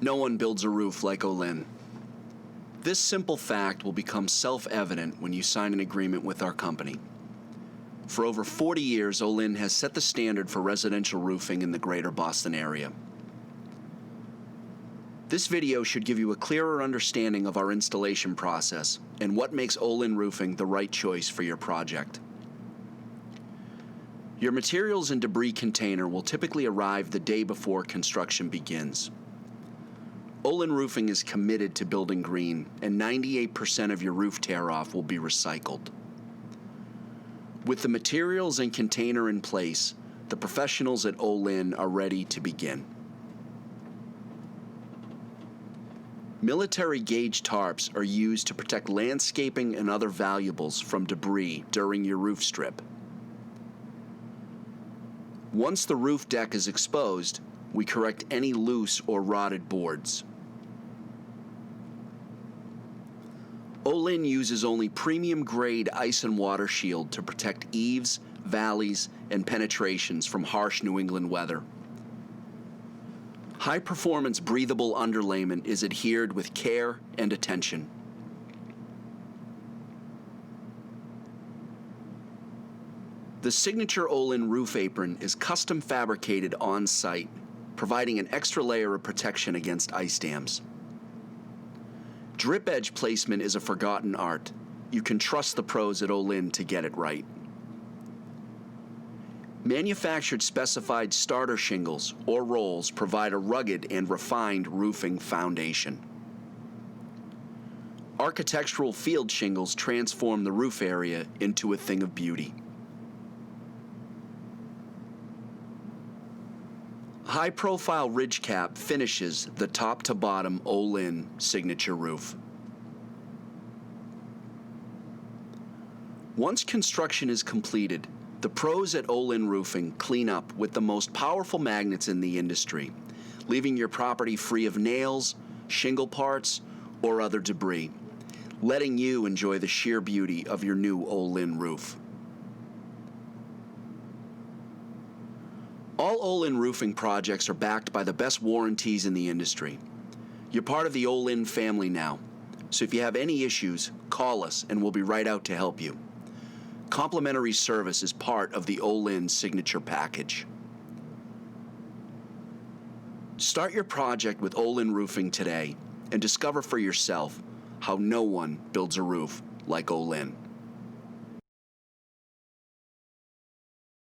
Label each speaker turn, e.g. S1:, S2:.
S1: No one builds a roof like LYN. This simple fact will become self-evident when you sign an agreement with our company. For over 40 years, LYN has set the standard for residential roofing in the greater Boston area. This video should give you a clearer understanding of our installation process and what makes LYN roofing the right choice for your project. Your materials and debris container will typically arrive the day before construction begins. LYN Roofing is committed to building green, and 98% of your roof tear-off will be recycled. With the materials and container in place, the professionals at LYN are ready to begin. Military gauge tarps are used to protect landscaping and other valuables from debris during your roof strip. Once the roof deck is exposed, we correct any loose or rotted boards. LYN uses only premium-grade ice and water shield to protect eaves, valleys, and penetrations from harsh New England weather. High-performance breathable underlayment is adhered with care and attention. The signature LYN roof apron is custom fabricated on-site, providing an extra layer of protection against ice dams. Drip edge placement is a forgotten art. You can trust the pros at LYN to get it right. Manufactured specified starter shingles or rolls provide a rugged and refined roofing foundation. Architectural field shingles transform the roof area into a thing of beauty. High-profile ridge cap finishes the top-to-bottom LYN signature roof. Once construction is completed, the pros at LYN Roofing clean up with the most powerful magnets in the industry, leaving your property free of nails, shingle parts, or other debris, letting you enjoy the sheer beauty of your new LYN roof. All LYN roofing projects are backed by the best warranties in the industry. You're part of the LYN family now, so if you have any issues, call us and we'll be right out to help you. Complimentary service is part of the LYN signature package. Start your project with LYN Roofing today and discover for yourself how no one builds a roof like LYN.